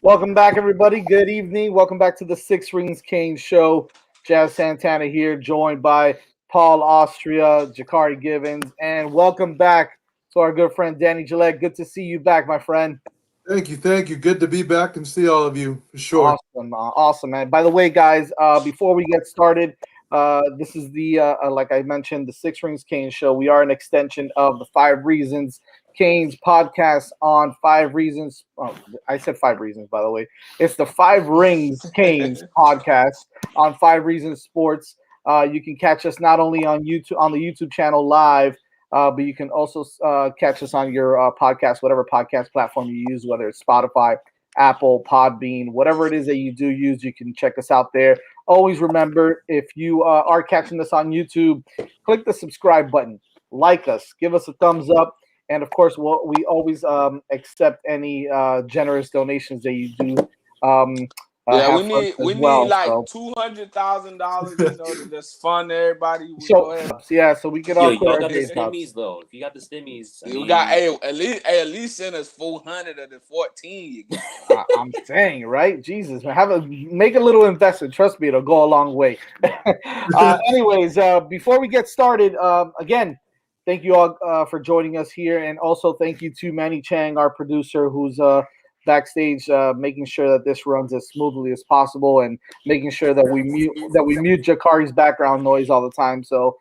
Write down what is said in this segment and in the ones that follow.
Welcome back, everybody. Good evening. Welcome back to the Six Rings Kane Show. Jazz Santana here, joined by Paul Austria, Jakari Givens, and welcome back to our good friend Danny Gillette. Good to see you back, my friend. Thank you. Good to be back and see all of you for sure. Awesome, man. By the way, guys, before we get started, this is like I mentioned, the Six Rings Kane Show. We are an extension of the Five Reasons Kane's podcast on Five Reasons. Oh, I said Five Reasons, by the way. It's the Five Rings Kane's podcast on Five Reasons Sports. You can catch us not only on YouTube on the YouTube channel live, but you can also catch us on your podcast, whatever podcast platform you use, whether it's Spotify, Apple, Podbean, whatever it is that you do use, you can check us out there. Always remember, if you are catching this on YouTube, click the subscribe button, like us, give us a thumbs up, and of course, we always accept any generous donations that you do. Yeah, have we need like $200,000, to just fund everybody. So we get all y'all got the stimmies though. If you got the stimmies, we got at least send us 400 of the 14 you got. I'm saying, right? Jesus, make a little investment. Trust me, it'll go a long way. Anyways, before we get started, again, thank you all for joining us here, and also thank you to Manny Chang, our producer, who's backstage, making sure that this runs as smoothly as possible, and making sure that we mute Jakari's background noise all the time. So,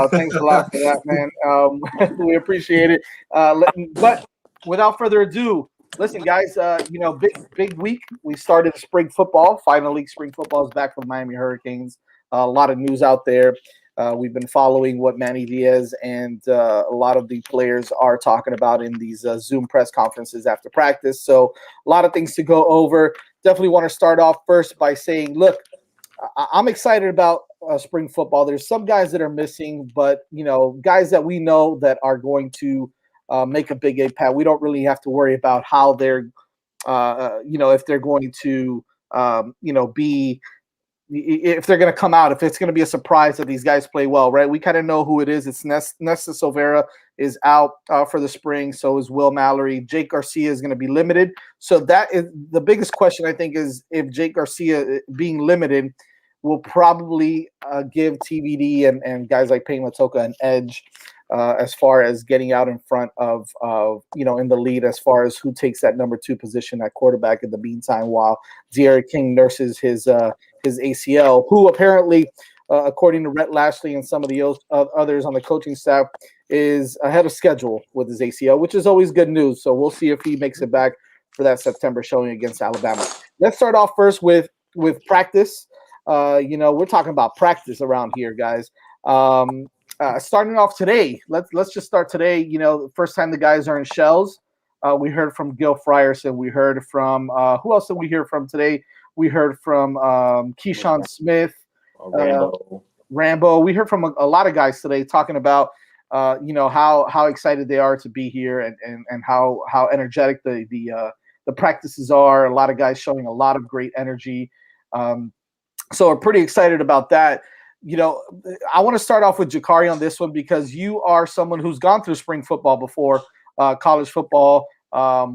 thanks a lot for that, man. We appreciate it. But without further ado, listen, guys. Big week. We started spring football. Finally, spring football is back for the Miami Hurricanes. A lot of news out there. We've been following what Manny Diaz and a lot of the players are talking about in these Zoom press conferences after practice. So a lot of things to go over. Definitely want to start off first by saying, look, I'm excited about spring football. There's some guys that are missing, but, guys that we know that are going to make a big impact. We don't really have to worry about how they're, if they're going to, be – if they're going to come out, if it's going to be a surprise that these guys play well, right? We kind of know who it is. It's Nesta Silvera is out for the spring. So is Will Mallory. Jake Garcia is going to be limited. So that is the biggest question, I think, is if Jake Garcia being limited will probably give TVD and guys like Payne Matoka an edge as far as getting out in front of in the lead as far as who takes that number 2 position at quarterback in the meantime, while De'Aaron King nurses his ACL, who apparently, according to Rhett Lashley and some of the others on the coaching staff, is ahead of schedule with his ACL, which is always good news. So we'll see if he makes it back for that September showing against Alabama. Let's start off first with practice. We're talking about practice around here, guys. Starting off today, let's just start today. The first time the guys are in shells. We heard from Gil Frierson. We heard from who else did we hear from today? We heard from Keyshawn Smith, Rambo. We heard from a lot of guys today talking about how excited they are to be here and how energetic the practices are. A lot of guys showing a lot of great energy. So we're pretty excited about that. I want to start off with Jakari on this one because you are someone who's gone through spring football before, college football,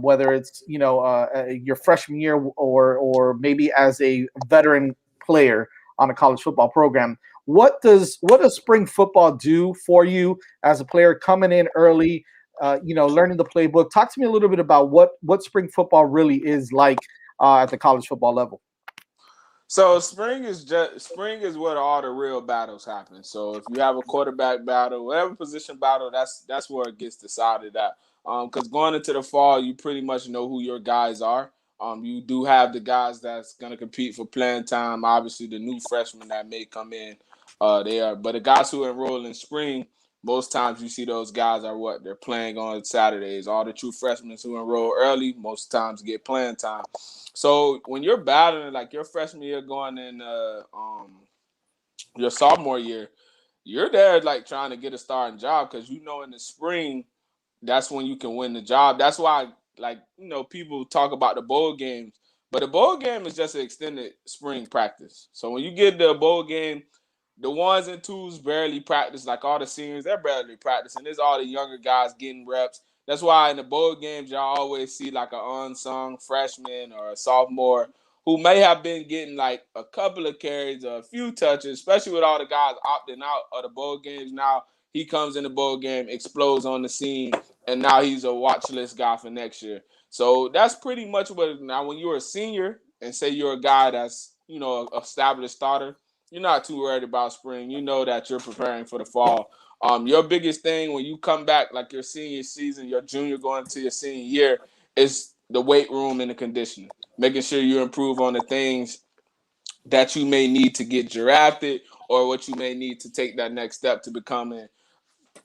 whether it's your freshman year or maybe as a veteran player on a college football program. What does spring football do for you as a player coming in early, learning the playbook? Talk to me a little bit about what spring football really is like at the college football level. So spring is where all the real battles happen. So if you have a quarterback battle, whatever position battle, that's where it gets decided at. Because going into the fall, you pretty much know who your guys are. You do have the guys that's gonna compete for playing time. Obviously, the new freshmen that may come in there, but the guys who enroll in spring, most times you see those guys are they're playing on Saturdays. All the true freshmen who enroll early, most times get playing time. So when you're battling like your freshman year going in your sophomore year, you're there like trying to get a starting job because in the spring, that's when you can win the job. That's why people talk about the bowl games, but the bowl game is just an extended spring practice. So when you get the bowl game, the 1s and 2s barely practice. Like all the seniors, they're barely practicing. There's all the younger guys getting reps. That's why in the bowl games, y'all always see like an unsung freshman or a sophomore who may have been getting like a couple of carries or a few touches, especially with all the guys opting out of the bowl games now. He comes in the bowl game, explodes on the scene, and now he's a watch list guy for next year. So that's pretty much what. Now, when you're a senior and say you're a guy that's, you know, an established starter, you're not too worried about spring. You know that you're preparing for the fall. Your biggest thing when you come back, like your senior season, your junior going into your senior year, is the weight room and the conditioning. Making sure you improve on the things that you may need to get drafted or what you may need to take that next step to becoming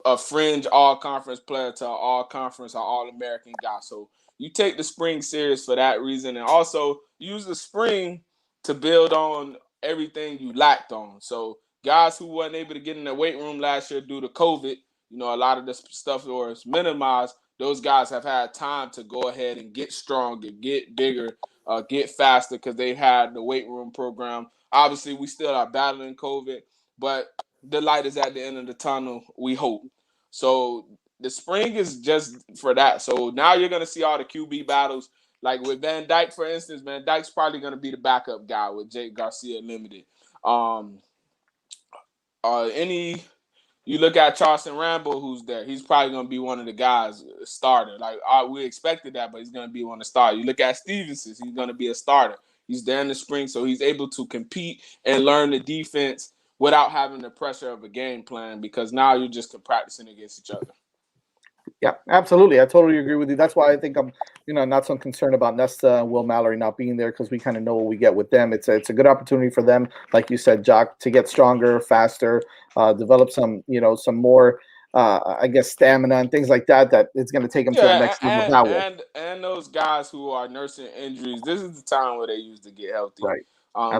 a fringe all-conference player to an all-conference or all-American guy. So you take the spring serious for that reason, and also use the spring to build on everything you lacked on. So guys who weren't able to get in the weight room last year due to COVID, you know, a lot of this stuff was minimized. Those guys have had time to go ahead and get stronger, get bigger, get faster because they had the weight room program. Obviously, we still are battling COVID, but the light is at the end of the tunnel, we hope. So the spring is just for that. So now you're going to see all the QB battles. Like with Van Dyke, for instance, Van Dyke's probably going to be the backup guy with Jake Garcia limited. You look at Charleston Rambo, who's there. He's probably going to be one of the guys, a starter. Like we expected that, but he's going to be one of the starters. You look at Stevenson, he's going to be a starter. He's there in the spring, so he's able to compete and learn the defense without having the pressure of a game plan because now you're just practicing against each other. Yeah, absolutely. I totally agree with you. That's why I think I'm, not so concerned about Nesta and Will Mallory not being there because we kind of know what we get with them. It's a good opportunity for them, like you said, Jock, to get stronger, faster, develop some, some more, I guess, stamina and things like that. That it's going to take them to the next level. And those guys who are nursing injuries, this is the time where they usually get healthy, right?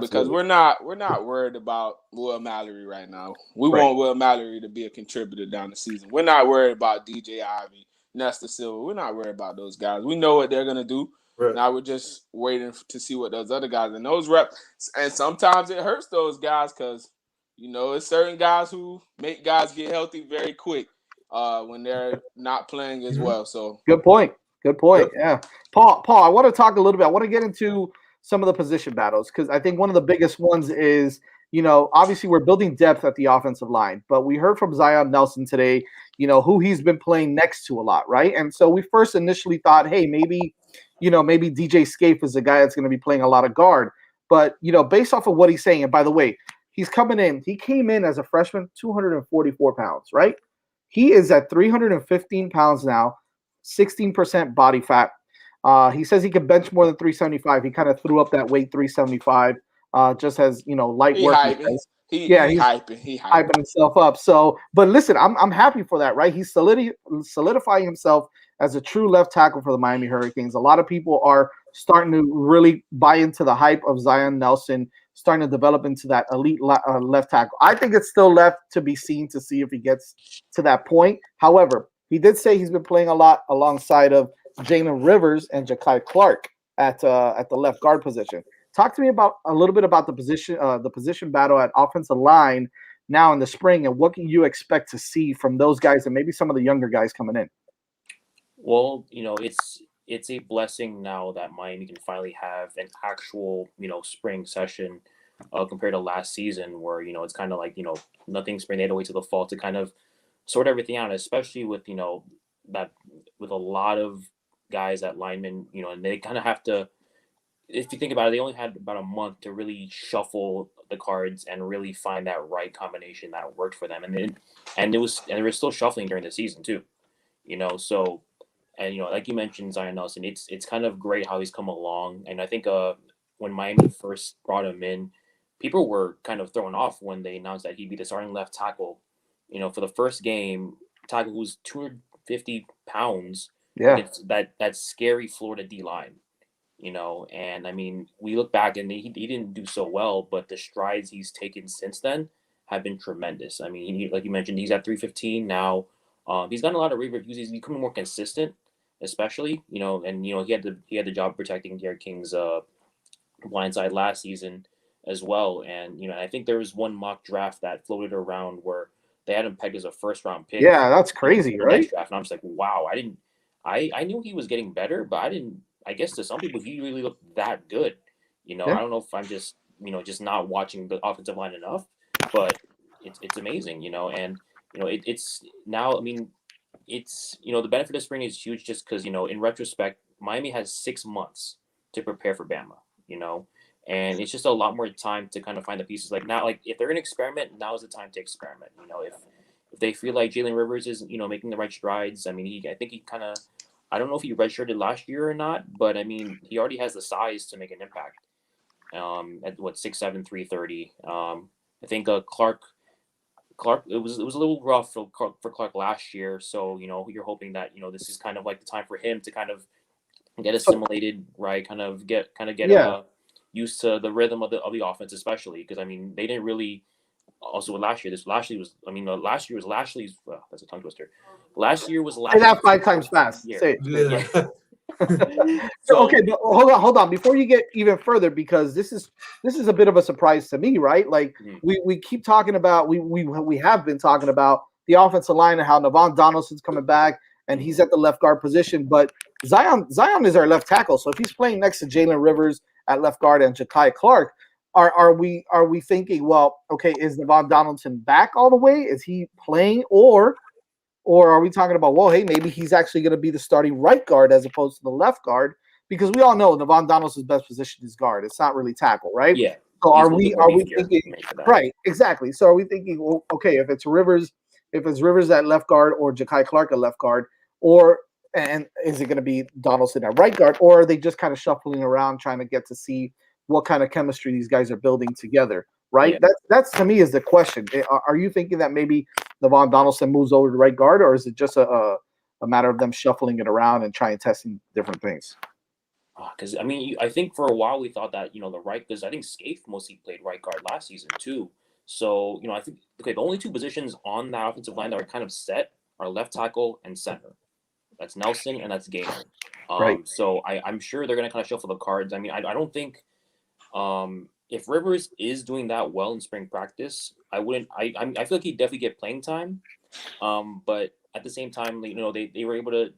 Because we're not worried about Will Mallory right now. We want Will Mallory to be a contributor down the season. We're not worried about DJ Ivy, Nesta Silva. We're not worried about those guys. We know what they're gonna do. Right. Now we're just waiting to see what those other guys and those reps. And sometimes it hurts those guys because it's certain guys who make guys get healthy very quick when they're not playing as well. So good point. Yeah, Paul. I want to talk a little bit. I want to get into some of the position battles because I think one of the biggest ones is, obviously we're building depth at the offensive line, but we heard from Zion Nelson today, who he's been playing next to a lot, right? And so we first initially thought, hey, maybe DJ Scaife is a guy that's going to be playing a lot of guard, but based off of what he's saying, and by the way, he came in as a freshman, 244 pounds, right? He is at 315 pounds now, 16% body fat. He says he can bench more than 375. He kind of threw up that weight, 375, just as light work. He's hyping himself up. So, but listen, I'm happy for that, right? He's solidifying himself as a true left tackle for the Miami Hurricanes. A lot of people are starting to really buy into the hype of Zion Nelson, starting to develop into that elite left tackle. I think it's still left to be seen to see if he gets to that point. However, he did say he's been playing a lot alongside of Jalen Rivers and Ja'Kai Clark at the left guard position. Talk to me a little bit about the position battle at offensive line now in the spring, and what can you expect to see from those guys and maybe some of the younger guys coming in? Well, it's a blessing now that Miami can finally have an actual spring session compared to last season where it's kind of like nothing spring. They had to wait till the fall to kind of sort everything out, especially with that with a lot of guys at linemen, and they kind of have to, if you think about it, they only had about a month to really shuffle the cards and really find that right combination that worked for them. And they were still shuffling during the season too, so, and, like you mentioned, Zion Nelson, it's kind of great how he's come along. And I think when Miami first brought him in, people were kind of thrown off when they announced that he'd be the starting left tackle, for the first game, tackle who's 250 pounds. Yeah, it's that scary Florida D line, and I mean, we look back and he didn't do so well, but the strides he's taken since then have been tremendous. I mean, like you mentioned, he's at 315 now. He's gotten a lot of reviews. He's becoming more consistent, especially, and he had the job protecting Derek King's blind side last season as well. And I think there was one mock draft that floated around where they had him pegged as a first round pick. Yeah, that's crazy, right? Draft, and I'm just like, wow, I I knew he was getting better, but I didn't. I guess to some people he really looked that good. Yeah. I don't know if I'm just just not watching the offensive line enough, but it's amazing. And it's now. I mean, it's the benefit of spring is huge just because in retrospect, Miami has 6 months to prepare for Bama. You know, and it's just a lot more time to kind of find the pieces. Like now, like if they're gonna experiment, now is the time to experiment. If they feel like Jalen Rivers is making the right strides, I mean, I think he kind of. I don't know if he redshirted last year or not, but I mean, he already has the size to make an impact. At what 6'7", 330. I think Clark. It was a little rough for Clark last year, so you're hoping that this is kind of like the time for him to kind of get assimilated, right? Kind of get Yeah. Used to the rhythm of the offense, especially because I mean they didn't really. Also, with last year, last year was Lashley's. That's a tongue twister. Last year was Say Lashley's that 5 times fast. year. Say it. Yeah. So, okay, but hold on. Before you get even further, because this is a bit of a surprise to me, right? Like we keep talking about we have been talking about the offensive line and how Navon Donaldson's coming back and he's at the left guard position, but Zion is our left tackle. So if he's playing next to Jalen Rivers at left guard and Ja'Kai Clark, are we thinking, well, okay, is Navon Donaldson back all the way? Is he playing or are we talking about, well, hey, maybe he's actually going to be the starting right guard as opposed to the left guard? Because we all know Navon Donaldson's best position is guard. It's not really tackle, right? Yeah. So are we thinking right? Exactly. So are we thinking, well, okay, if it's Rivers at left guard or Ja'Kai Clark at left guard, and is it going to be Donaldson at right guard, or are they just kind of shuffling around trying to get to see what kind of chemistry these guys are building together? Right. Yeah. That's to me is the question. Are you thinking that maybe Navon Donaldson moves over to right guard, or is it just a matter of them shuffling it around and trying testing different things? Because I mean, I think for a while we thought that the right, because I think Scaife mostly played right guard last season too. So I think the only two positions on that offensive line that are kind of set are left tackle and center. That's Nelson and that's Gainer. Right. So I'm sure they're gonna kind of shuffle the cards. I mean, I don't think if Rivers is doing that well in spring practice, I wouldn't. I feel like he'd definitely get playing time. But at the same time, they were able to.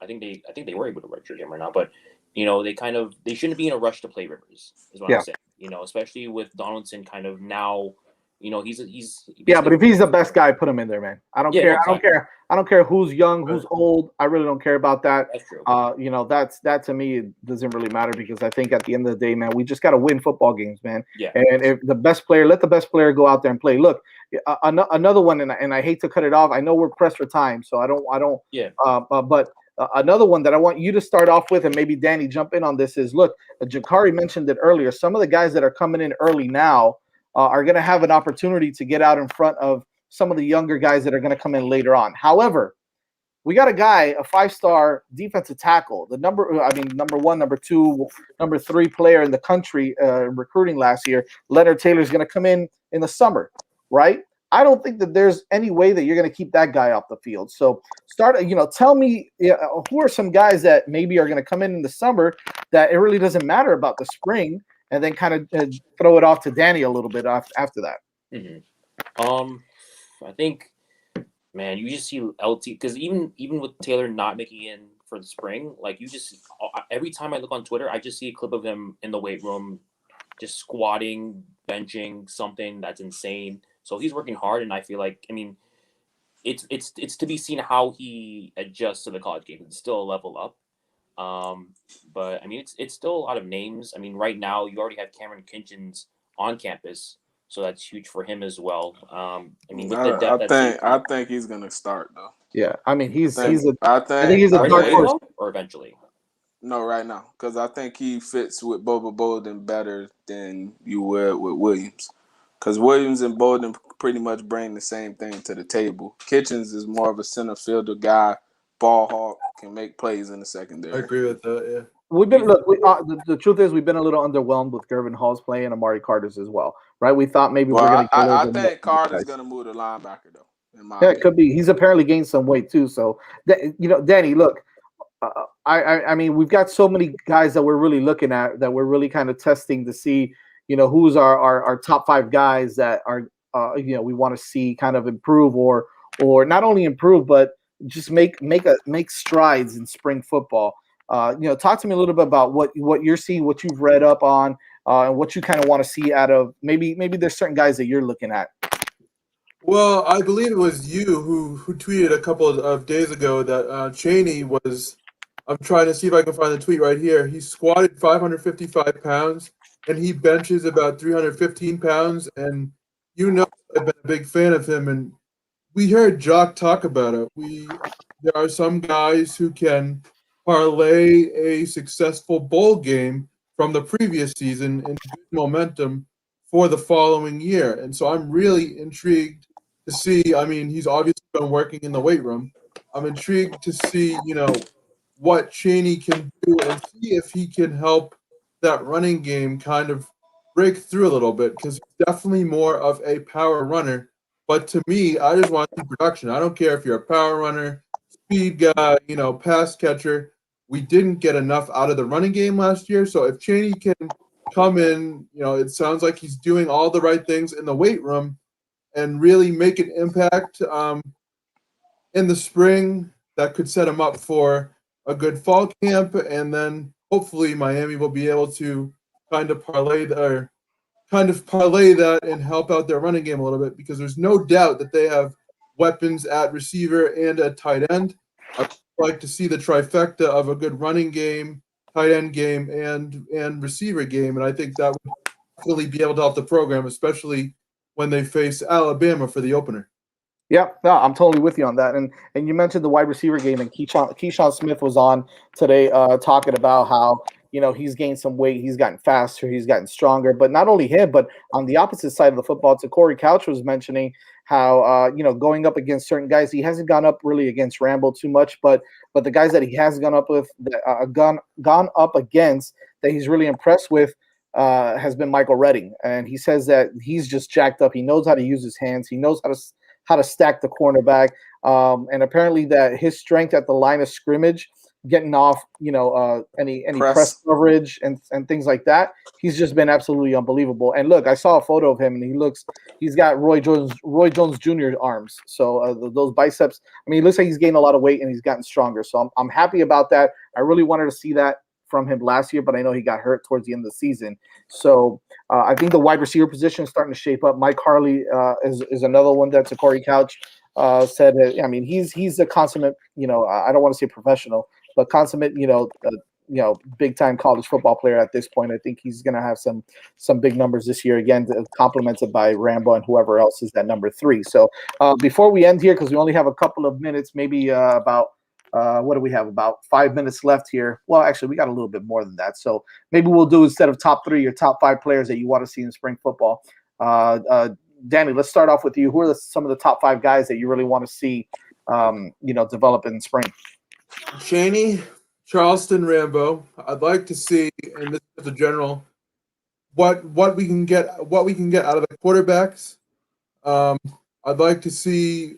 I think they were able to redshirt him or not, but they shouldn't be in a rush to play Rivers. Is what I'm saying. Especially with Donaldson kind of now. He's but if he's the best guy, put him in there, man. I don't care. Exactly. I don't care who's young, who's old. I really don't care about that. That's true. That to me it doesn't really matter because I think at the end of the day, man, we just got to win football games, man. Yeah. And if the best player, let the best player go out there and play. Look, another one, and I hate to cut it off. I know we're pressed for time, so I don't. Yeah. But another one that I want you to start off with, and maybe Danny jump in on this is, look, Jakari mentioned it earlier. Some of the guys that are coming in early now are going to have an opportunity to get out in front of some of the younger guys that are going to come in later on. However, we got a guy, a 5-star defensive tackle, number 1, number 2, number 3 player in the country recruiting last year. Leonard Taylor is going to come in the summer, right? I don't think that there's any way that you're going to keep that guy off the field. So tell me who are some guys that maybe are going to come in the summer that it really doesn't matter about the spring, and then kind of throw it off to Danny a little bit after that. Mm-hmm. I think, man, you just see LT because even with Taylor not making in for the spring, like you just every time I look on Twitter, I just see a clip of him in the weight room, just squatting, benching something that's insane. So he's working hard, and I feel like, I mean, it's to be seen how he adjusts to the college game. It's still a level up. But I mean, it's still a lot of names. I mean, right now you already have Cameron Kinchins on campus, so that's huge for him as well. I mean, with the depth, I think he's gonna start though. Yeah, I mean, I think he's a dark horse. Or eventually. No, right now, because I think he fits with Boba Bolden better than you would with Williams. Because Williams and Bolden pretty much bring the same thing to the table. Kitchens is more of a center fielder guy, ball hawk, can make plays in the secondary. I agree with that. Yeah. The truth is we've been a little underwhelmed with Gervin Hall's play and Amari Carter's as well, right? We thought maybe we're going to. I think Carter's going to move the linebacker though. It could be. He's apparently gained some weight too. So Danny, look, I mean, we've got so many guys that we're really looking at, that we're really kind of testing to see, who's our top 5 guys that are, we want to see kind of improve or not only improve, but just make strides in spring football. Talk to me a little bit about what you're seeing, what you've read up on, and what you kind of want to see out of maybe there's certain guys that you're looking at. Well, I believe it was you who tweeted a couple of days ago that Cheney was. I'm trying to see if I can find the tweet right here. He squatted 555 pounds and he benches about 315 pounds. And I've been a big fan of him. And we heard Jock talk about it. There are some guys who can parlay a successful bowl game from the previous season into good momentum for the following year. And so I'm really intrigued to see. I mean, he's obviously been working in the weight room. I'm intrigued to see, what Cheney can do and see if he can help that running game kind of break through a little bit, because he's definitely more of a power runner. But to me, I just want some production. I don't care if you're a power runner, speed guy, pass catcher. We didn't get enough out of the running game last year. So if Cheney can come in, it sounds like he's doing all the right things in the weight room and really make an impact in the spring, that could set him up for a good fall camp. And then hopefully Miami will be able to kind of parlay that and help out their running game a little bit, because there's no doubt that they have weapons at receiver and at tight end. I'd like to see the trifecta of a good running game, tight end game, and receiver game. And I think that would really be able to help the program, especially when they face Alabama for the opener. Yeah, no, I'm totally with you on that. And you mentioned the wide receiver game, and Keyshawn Smith was on today talking about how, he's gained some weight, he's gotten faster, he's gotten stronger. But not only him, but on the opposite side of the football, Corey Couch was mentioning how, going up against certain guys, he hasn't gone up really against Rambo too much, but the guys that he has gone up with, gone up against, that he's really impressed with, has been Michael Redding. And he says that he's just jacked up. He knows how to use his hands. He knows how to stack the cornerback, and apparently that his strength at the line of scrimmage, getting off, any press coverage and things like that, he's just been absolutely unbelievable. And look, I saw a photo of him, and he's got Roy Jones Jr. arms. So those biceps, I mean, he looks like he's gained a lot of weight and he's gotten stronger. So I'm happy about that. I really wanted to see that from him last year, but I know he got hurt towards the end of the season. So I think the wide receiver position is starting to shape up. Mike Harley is another one that Corey Couch said. I mean, he's a consummate, I don't want to say professional, but consummate, big time college football player at this point. I think he's going to have some big numbers this year, again, complemented by Rambo and whoever else is that number 3. So before we end here, because we only have a couple of minutes, maybe about what do we have? About 5 minutes left here. Well, actually, we got a little bit more than that. So maybe we'll do, instead of top 3, your top 5 players that you want to see in spring football. Danny, let's start off with you. Who are some of the top 5 guys that you really want to see, develop in spring? Cheney, Charleston, Rambo. I'd like to see, and this is a general, what we can get out of the quarterbacks. I'd like to see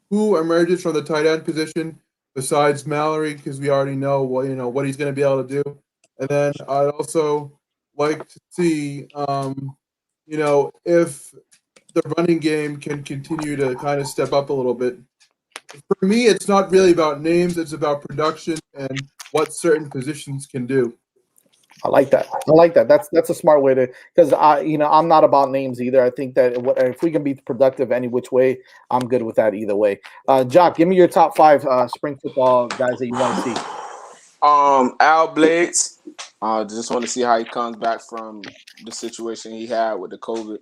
who emerges from the tight end position besides Mallory, because we already know what he's going to be able to do. And then I'd also like to see if the running game can continue to kind of step up a little bit. For me, it's not really about names; it's about production and what certain positions can do. I like that. That's a smart way to, because I'm not about names either. I think that if we can be productive any which way, I'm good with that either way. Jock, give me your top 5 spring football guys that you want to see. Al Blades. Just want to see how he comes back from the situation he had with the COVID.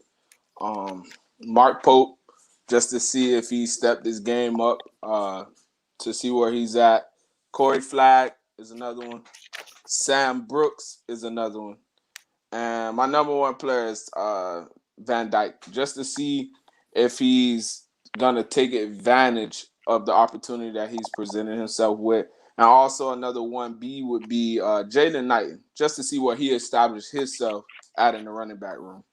Mark Pope, just to see if he stepped his game up, to see where he's at. Corey Flagg is another one. Sam Brooks is another one. And my number 1 player is Van Dyke, just to see if he's going to take advantage of the opportunity that he's presented himself with. And also another 1B would be Jalen Knighton, just to see what he established himself at in the running back room.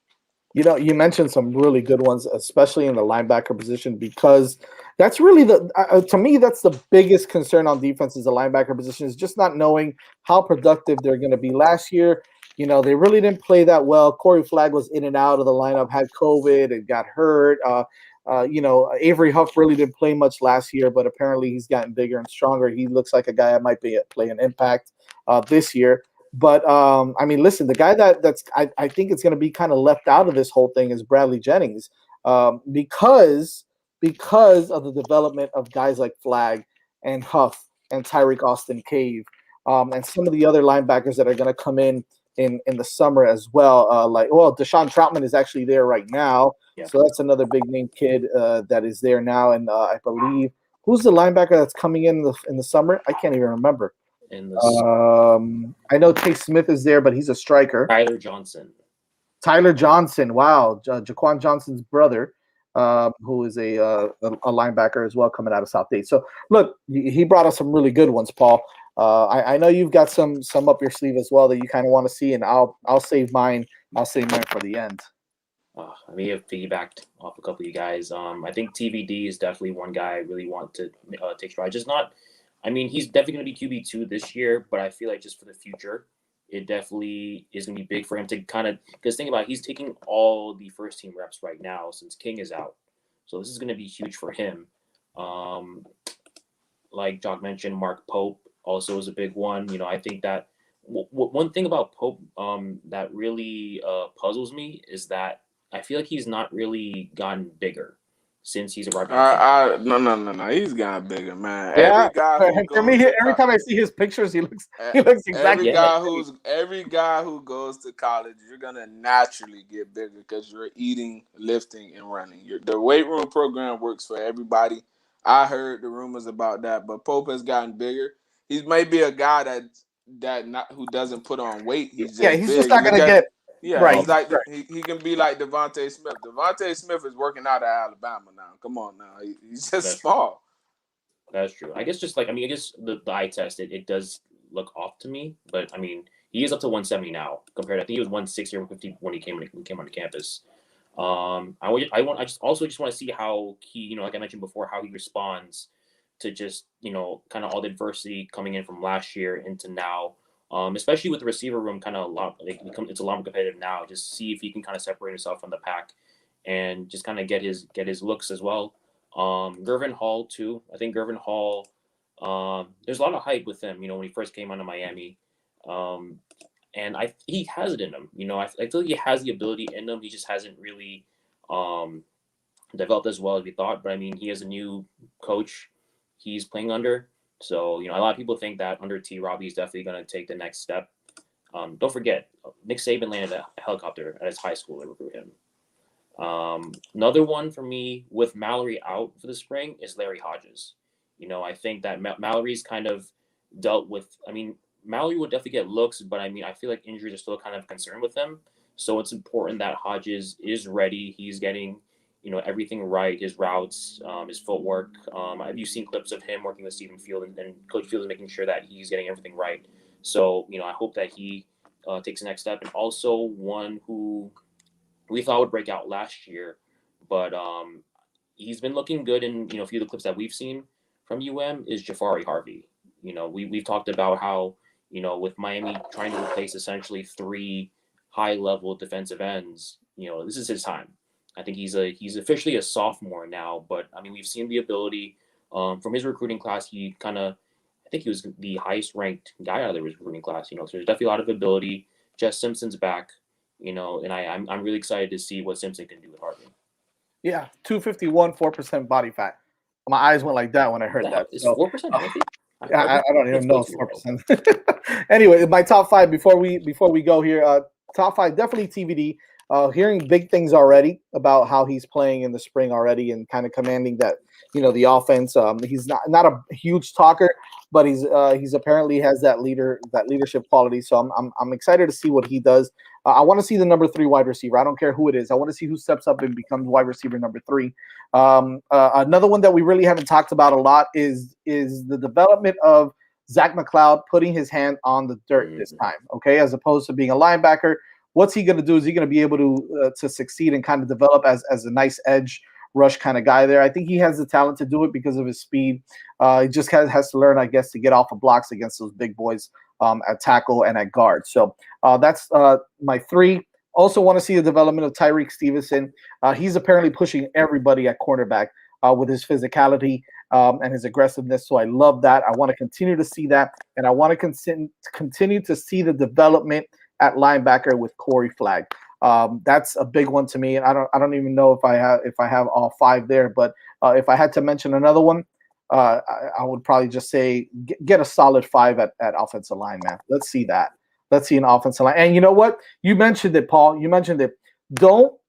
You mentioned some really good ones, especially in the linebacker position, because that's really to me, that's the biggest concern on defense, is the linebacker position, is just not knowing how productive they're going to be. Last year, they really didn't play that well. Corey Flagg was in and out of the lineup, had COVID and got hurt. Avery Huff really didn't play much last year, but apparently he's gotten bigger and stronger. He looks like a guy that might play an impact this year. But listen, the guy I think it's going to be kind of left out of this whole thing is Bradley Jennings, because of the development of guys like Flagg and Huff and Tyreek Austin Cave, and some of the other linebackers that are going to come in the summer as well. Deshaun Troutman is actually there right now. Yeah. So that's another big name kid that is there now. And I believe, who's the linebacker that's coming in the summer? I can't even remember. I know Chase Smith is there, but he's a striker. Tyler Johnson. Wow. Jaquan Johnson's brother, who is a linebacker as well, coming out of South Dade. So look, he brought us some really good ones, Paul. I know you've got some up your sleeve as well that you kind of want to see, and I'll save mine. I'll save mine for the end. I may have piggybacked off a couple of you guys. I think TVD is definitely one guy I really want to take stride. He's definitely going to be QB2 this year, but I feel like just for the future, it definitely is going to be big for him to kind of, because think about it, he's taking all the first team reps right now since King is out. So this is going to be huge for him. Like Jock mentioned, Mark Pope also is a big one. I think that one thing about Pope that really puzzles me is that I feel like he's not really gotten bigger since he's arrived. No. He's gotten bigger, man. Yeah, for me, every time I see his pictures, he looks exactly. Every guy who goes to college, you're gonna naturally get bigger because you're eating, lifting, and running. The weight room program works for everybody. I heard the rumors about that, but Pope has gotten bigger. He may be a guy who doesn't put on weight. He's just not gonna get. Yeah, right. He's like he can be like Devontae Smith. Devontae Smith is working out at Alabama now. Come on now, he's just small. That's true. I guess the eye test it does look off to me, but he is up to 170 now compared. I think he was 160 or 150 when he came on the campus. I just want to see how he, like I mentioned before, how he responds to just kind of all the adversity coming in from last year into now. Especially with the receiver room, it's a lot more competitive now. Just see if he can kind of separate himself from the pack, and just kind of get his looks as well. Gervin Hall too. I think Gervin Hall. There's a lot of hype with him. When he first came out of Miami, and he has it in him. I feel like he has the ability in him. He just hasn't really developed as well as we thought. But he has a new coach he's playing under. So, a lot of people think that under T. Robbie is definitely going to take the next step. Don't forget, Nick Saban landed a helicopter at his high school to recruit him. Another one for me with Mallory out for the spring is Larry Hodges. I think that Mallory's kind of dealt with, Mallory would definitely get looks, but I feel like injuries are still kind of a concern with him. So it's important that Hodges is ready. He's getting everything right, his routes, his footwork. You've seen clips of him working with Stephen Field, and Coach Field is making sure that he's getting everything right. So, I hope that he takes the next step. And also one who we thought would break out last year, but he's been looking good in, a few of the clips that we've seen from is Jafari Harvey. We've talked about how, with Miami trying to replace essentially 3 high-level defensive ends, this is his time. I think he's officially a sophomore now, but we've seen the ability from his recruiting class. I think he was the highest ranked guy out of the recruiting class. So there's definitely a lot of ability. Jess Simpson's back, and I'm really excited to see what Simpson can do with Harvey. Yeah, 251, 4% body fat. My eyes went like that when I heard that. Is 4% healthy? I don't even know it's 4%. Anyway, my top 5 before we go here. Top 5 definitely TVD. Hearing big things already about how he's playing in the spring already and kind of commanding that, the offense. He's not a huge talker, but he's apparently has that leadership quality. So I'm excited to see what he does. I want to see the number 3 wide receiver. I don't care who it is. I want to see who steps up and becomes wide receiver number 3. Another one that we really haven't talked about a lot is the development of Zach McCloud putting his hand on the dirt this time. Okay, as opposed to being a linebacker. What's he going to do? Is he going to be able to succeed and kind of develop as a nice edge rush kind of guy there? I think he has the talent to do it because of his speed. He just has to learn, I guess, to get off of blocks against those big boys at tackle and at guard. So that's my 3. Also want to see the development of Tyreek Stevenson. He's apparently pushing everybody at cornerback with his physicality and his aggressiveness. So I love that. I want to continue to see that, and I want to continue to see the development at linebacker with Corey Flagg. That's a big one to me, and I don't even know if I have all 5 there. But if I had to mention another one, I would probably just say get a solid 5 at offensive line, man. Let's see that. Let's see an offensive line. And you know what? You mentioned it, Paul. You mentioned it. Don't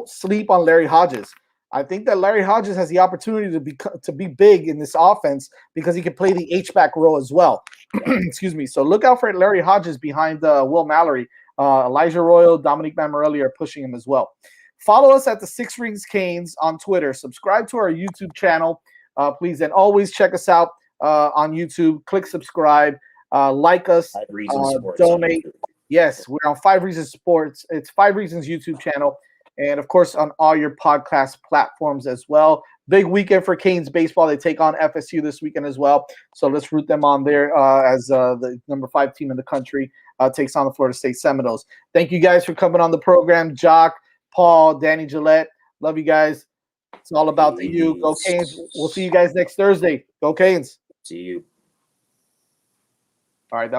sleep on Larry Hodges. I think that Larry Hodges has the opportunity to be big in this offense because he can play the H-back role as well. Excuse me. So look out for Larry Hodges behind Will Mallory. Elijah Royal, Dominique Mammarelli are pushing him as well. Follow us at the Six Rings Canes on Twitter. Subscribe to our YouTube channel, please. And always check us out on YouTube. Click subscribe. Like us, 5 Reasons Sports donate. Yes, we're on 5 Reasons Sports. It's 5 Reasons YouTube channel. And, of course, on all your podcast platforms as well. Big weekend for Canes baseball. They take on FSU this weekend as well. So let's root them on there as the number 5 team in the country takes on the Florida State Seminoles. Thank you guys for coming on the program. Jock, Paul, Danny Gillette. Love you guys. It's all about the U. Go Canes. We'll see you guys next Thursday. Go Canes. See you. All right.